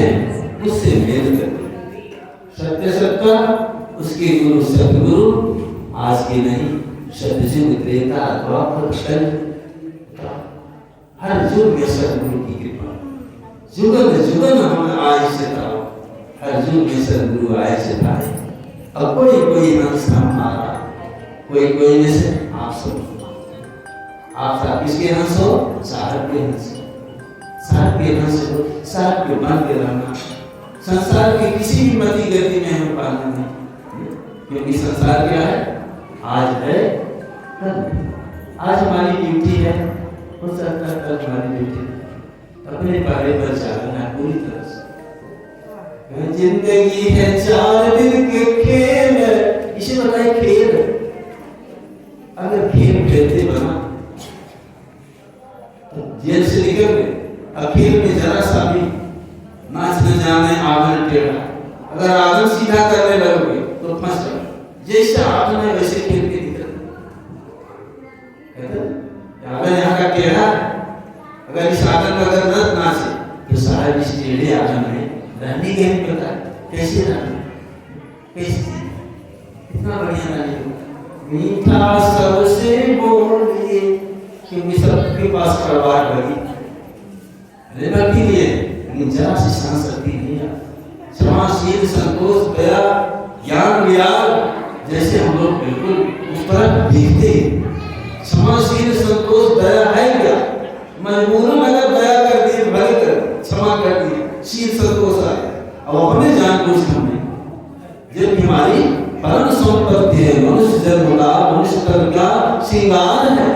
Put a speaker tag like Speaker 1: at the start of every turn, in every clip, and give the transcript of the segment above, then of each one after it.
Speaker 1: हैं उससे मेल करते। सत्य सत्ता उसके गुरु सतगुरु, आज के नहीं सतयुग त्रेता द्वापर कल, हर युग में सतगुरु की कृपा, जुगन जुगन हम आय से ताओ, हर युग में सतगुरु आय से ताए। अब कोई कोई हंस हमारा, कोई कोई में से आप सब किसके हंस हो? साहब के हंस, साहब के हंस हो, साहब के बन के रहना। संसार की किसी भी मति गति में हम पाना नहीं, क्योंकि संसार क्या है? आज है कल। आज हमारी ड्यूटी है, हो सकता है कल हमारी ड्यूटी अपने पारे पर चलना पूरी तरह से। जिंदगी है 4 दिन के खेल, इसे बताए खेल। अगर खेल खेलते बना तो जेल से निकल गए। अखिल में जरा सा भी नाच न जाने आंगन टेढ़ा, अगर आंगन सीधा करने लगोगे तो फंस जाओ। जैसे आंगन है वैसे खेल के निकल। अगर यहाँ का टेढ़ा, अगर इस आंगन में अगर न नाचे तो साहब इस टेढ़े आंगन में रहने के नहीं पता कैसे रहना, कैसे इतना बढ़िया रहने। मीठा सबसे बोलिए, क्योंकि सबके पास परवार लगी रहना भी लिए, लेकिन जरा सी सांस सकती नहीं है। क्षमाशील संतोष दया ज्ञान विराग, जैसे हम लोग बिल्कुल उस तरह दिखते। क्षमाशील संतोष दया है क्या? मजबूरन अगर दया कर दी, भले कर क्षमा कर दी, शील संतोष आए। अब अपने जानबूझ हमने जब हमारी परम संपत्ति है, मनुष्य जन्म का, मनुष्य कर्म का श्रृंगार है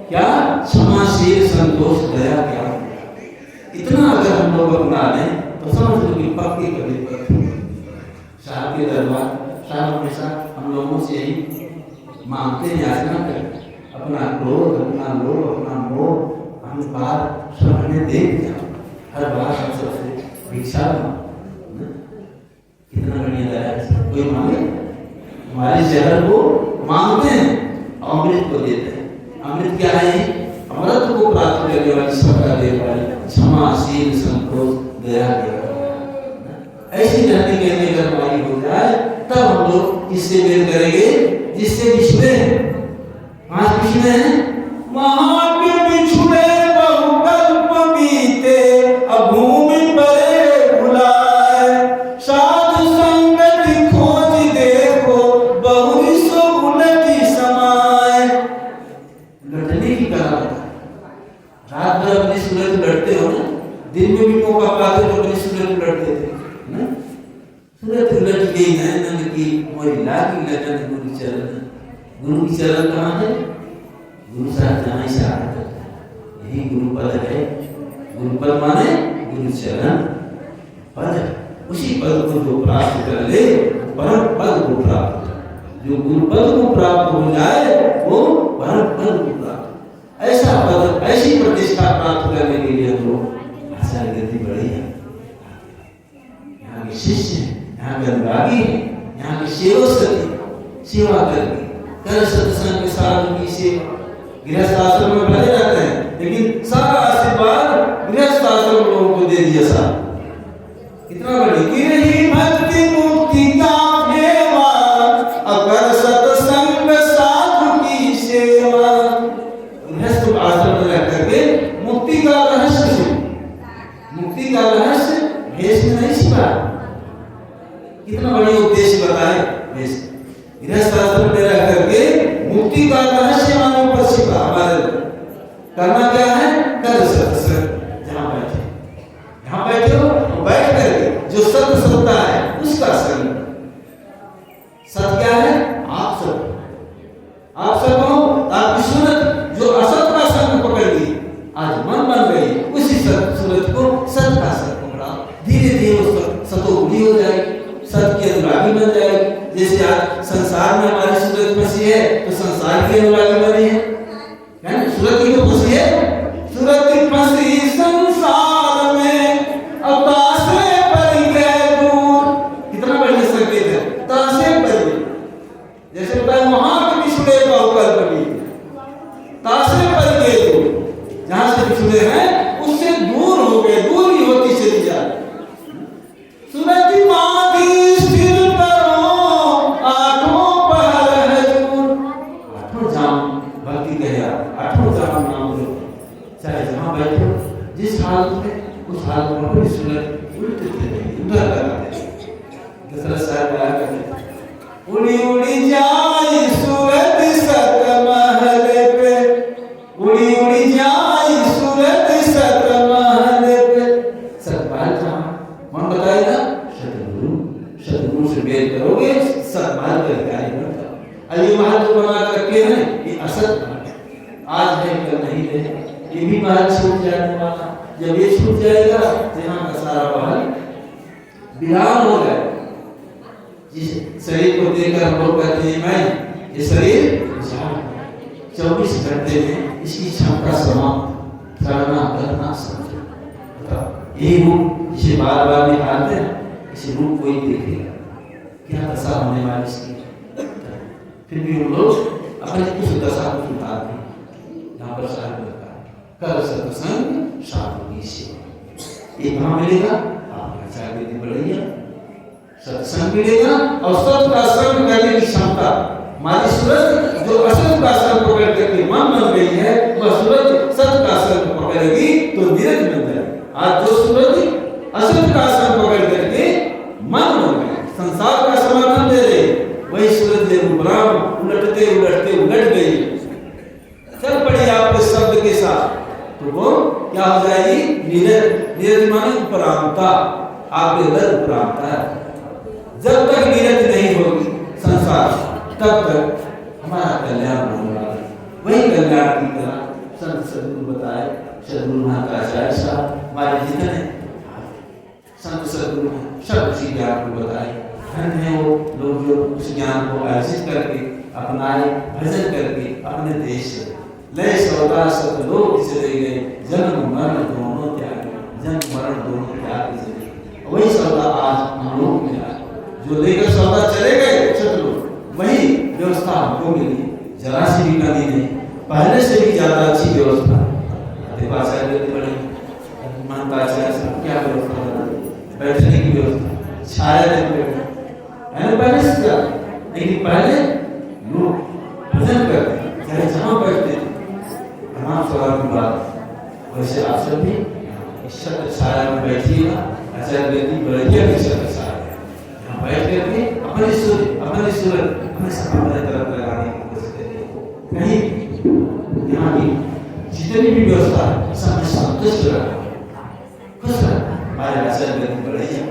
Speaker 1: क्या? क्षमाशील संतोष दया क्या? इतना अगर हम लोग अपना लें तो समझ लो कि पक्की कभी पर साहब के दरबार, साहब हमेशा हम लोगों से यही मांगते हैं, याचना करें, अपना क्रोध, अपना लोभ, अपना मोह, अहंकार सब हमें दे दिया। हर बार हम सबसे भिक्षा कितना बढ़िया दया है। कोई मांगे हमारे जहर को मांगते हैं, अमृत को देते हैं। अमृत क्या है? अमृत को प्राप्त करने वाली, सबका देने वाली, क्षमाशील संतोष दया ऐसी रहने के लिए अगर हमारी हो जाए तब हम लोग किससे मेल करेंगे? जिससे बिछड़े हैं। आज बिछड़े हैं, वहां पे बिछड़े बहुकल्प बीते, अब भूमि पर भुलाए। साधु संगति खोज देखो, बहुरी सो उलटी समाए। लड़ने की कला होता है। रात भर अपनी सूरत लड़ते हो ना, दिन में भी मौका पाते तो अपनी सूरत लड़ते थे ना। सूरत लट गई नैनन की, मोरी लागी लगन गुरु चरण। गुरु की चरण कहाँ है? गुरु साहब जहाँ से आता है, यही गुरु पद है। गुरु पद माने गुरु चरण पद। उसी पद को जो प्राप्त कर ले, परम पद को प्राप्त। जो गुरु पद को प्राप्त हो जाए वो परम पद को प्राप्त। ऐसा पद, ऐसी प्रतिष्ठा प्राप्त करने के लिए हम लोग आचार्य गति बढ़ी है। यहाँ के शिष्य, यहाँ के अनुरागी है, यहाँ के सेवक सेवा करके कर सत्संग के साथ उनकी सेवा। गृहस्थ आश्रम में भले रहते हैं, लेकिन सारा आशीर्वाद गृहस्थ आश्रम लोगों को दे दिया साहब। कितना बड़ी गिरही भक्ति मुक्ति का देवा, अकर सत्संग साधु की सेवा। गृहस्थ आश्रम में रह करके मुक्ति का रहस्य, मुक्ति का रहस्य भेष में नहीं छिपा। कितना बढ़िया उद्देश्य बताए भेष। गृहस्थ आश्रम में रह करके मुक्ति का रहस्य मानव पर छिपा। हमारे करना क्या है? कर सत्संग। जहाँ बैठे हो तो बैठ करके जो सत्य सत्ता है उसका संग। सत्य क्या है? आप सब हो। आपकी सूरत जो असत का संग पकड़ ली, आज मन बन गई, उसी सूरत को सत्य का संग पकड़ा। धीरे धीरे उस सतोगुणी हो जाएगी, सत्य की अनुरागी बन जाएगी। जैसे आज संसार में हमारी सूरत फंसी है तो संसार की अनुरागी बनी है ना? सूरत की तो फंसी है, सूरत की फंसी संसार में, अब तासे पर गए दूर। कितना बढ़िया संकेत है, तासे पर। जैसे वहां के बिछड़े बहुकल्प बीते, तासे पर गए दूर। जहां से बिछड़े हैं उससे दूर हो गए, दूर ही होती चली हाथ में अपनी सूरत उल्टी उधर लगाते दशरथ साहब क्या करते, उड़ी उड़ी जाए सूरत सत महल पे, उड़ी उड़ी जाए सूरत सत महल पे। सत महल जहाँ मन बताए ना, सतगुरु से मेल करोगे सत महल का अधिकारी बनता। और ये महल जो बना कर रखे हैं ये असत आज है कल नहीं है, ये भी महल छूट जाने वाला। जब ये छूट जाएगा तो यहाँ का सारा महल वीरान हो जाएगा। जिस शरीर को देखकर हम लोग कहते हैं मैं ये शरीर 24 घंटे में इसकी क्षमता समाप्त करना करना समझो। यही रूप जिसे बार बार निकालते हैं, इसी रूप को ही देखेगा क्या दशा होने वाली इसकी। फिर भी हम लोग अपने उस दशा को सुधारते हैं। यहाँ पर साधु करता है कर सत्संग साधु की सेवा। ये कहाँ मिलेगा? आपके आचार्य की बढ़िया सत्संग मिलेगा और सत का संग करने की क्षमता। हमारी सूरज जो असत का संग पकड़ करके मन बन गई है, वह सूरज सत का संग पकड़ेगी तो नीरज बन जाएगी। आज जो सूरज असत का संग पकड़ करके मन बन गई, संसार का समर्थन दे रही, वही सूरज देवराम उलटते उलटते उलट गई, चल पड़ी आपके शब्द के साथ, तो वो क्या हो जाएगी? नीरज। नीरज माने उपरांता, आपके अंदर उपरांता है। जब तक नीरज नहीं होगी संसार, तब तक हमारा कल्याण होने वाला है। वही कल्याण की तरह संत सदगुरु बताए, सदगुरु महाकाचार्य साहब हमारे जितने संत सदगुरु सब उसी ज्ञान को बताए। धन्य है वो लोग जो उस ज्ञान को अर्जित करके अपनाए, भजन करके अपने देश से लय सौदा सतलोक चले गए, जन्म मरण दोनों त्यागे, जन्म मरण दोनों त्याग चले गए। वही सौदा आज हम लोग मिला, जो लेकर सौदा चले गए सतलोक, वही व्यवस्था हमको मिली। जरा सी भी कमी नहीं, पहले से भी ज्यादा अच्छी व्यवस्था। देवाचार्य बड़े महंताचार्य सब क्या व्यवस्था बना, बैठने की व्यवस्था, छाया देने है पहले से क्या, लेकिन पहले लोग भजन करते चाहे जहाँ बैठते थे तमाम सवाल की बात। वैसे आप सब भी ईश्वर छाया में बैठिएगा। आचार्य व्यक्ति बढ़िया ईश्वर छाया यहाँ बैठ करके अपने सूर्य अपने सामने तरफ लगाने की कोशिश करिए। कहीं यहाँ की जितनी भी व्यवस्था है सब संतुष्ट रखा, खुश रखा। हमारे आचार्य व्यक्ति बढ़िया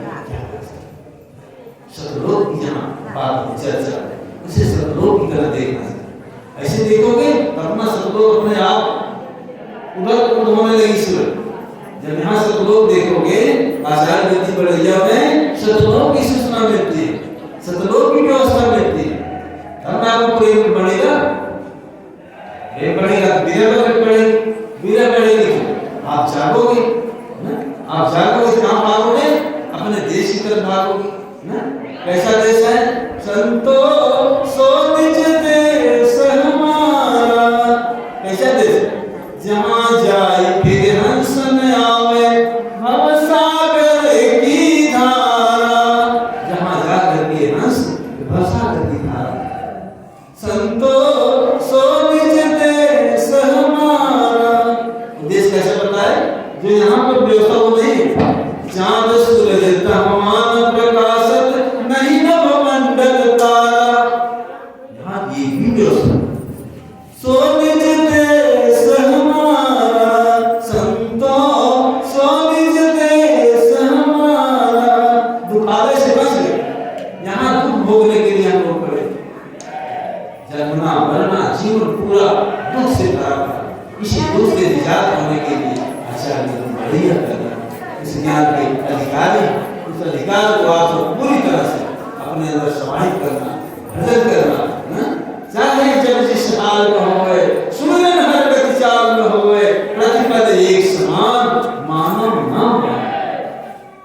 Speaker 1: सतलोक की जहाँ बात चर्चा, उसे सतलोक की तरह देखना। ऐसे देखोगे अपना सतलोक अपने आप उधर होने लगी सूरज। जब यहाँ सतलोक देखोगे आचार्य व्यक्ति बढ़िया में सतलोक की सूचना मिलती है, सतलोक की व्यवस्था मिलती है। तब आपको प्रेम बढ़ेगा, प्रेम बढ़ेगा तो वीरता बढ़ेगी, आप जागोगे, आप जागोगे कहाँ भागोगे? अपने देश की तरफ भागोगे। कैसा देश है? संतो सो निज देश हमारा। कैसा देश? जहाँ जाए फिर हंस न आवे भवसागर की धारा। जहाँ जा करके हंस भवसागर की धारा। संतो सो निज देश हमारा। देश कैसे बताए? जो यहाँ पर व्यवस्था हो नहीं, चाँद सूरज तमान प्रकाशत नहीं नभ मंडल तारा। यहाँ ये भी व्यवस्था। सो निज देश हमारा, संतो सो निज देश हमारा। दुखालय से बच गए, यहाँ दुख भोगने के लिए हम लोग पड़े। जन्मना मरना जीवन पूरा दुख से भरा था। इसी दुख से निजात होने के लिए आचार्य बढ़िया करना, इस ज्ञान के अधिकारी, उस अधिकार को आप पूरी तरह से अपने अंदर समाहित करना, भजन करना। चाहे जब जिस हाल में होए, सुमिरन हर गति चाल में होए, प्रतिपद एक समान मानव न पाए।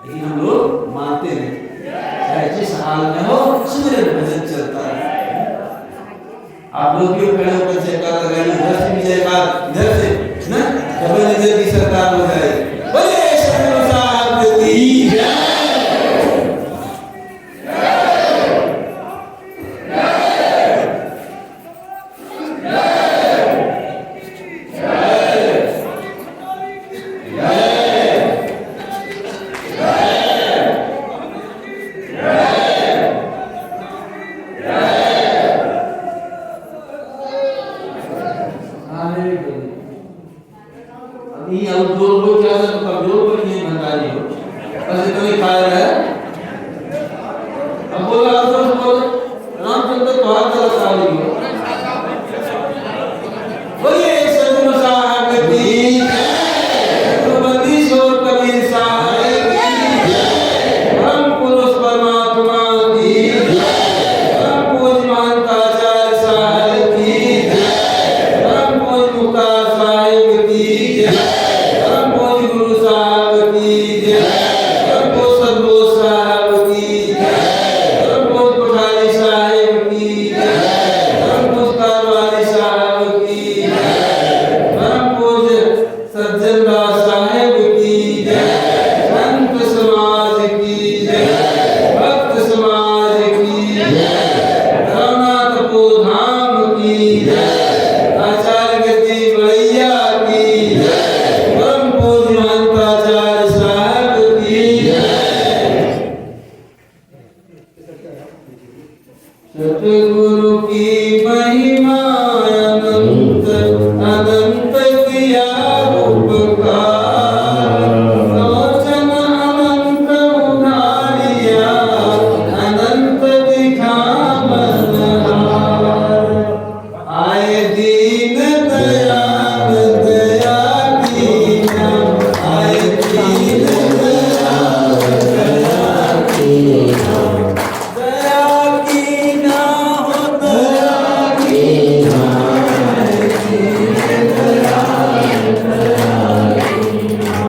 Speaker 1: लेकिन हम लोग मानते नहीं, चाहे जिस हाल में हो सुमिरन भजन चलता है। आप लोग क्यों खड़े होकर जयकार लगाइए? इधर से भी जयकार, इधर से ना डबल नजर की सरकार हो जाए। बोले सतगुरु साहब की जय। जय बस इतना ही खाया है।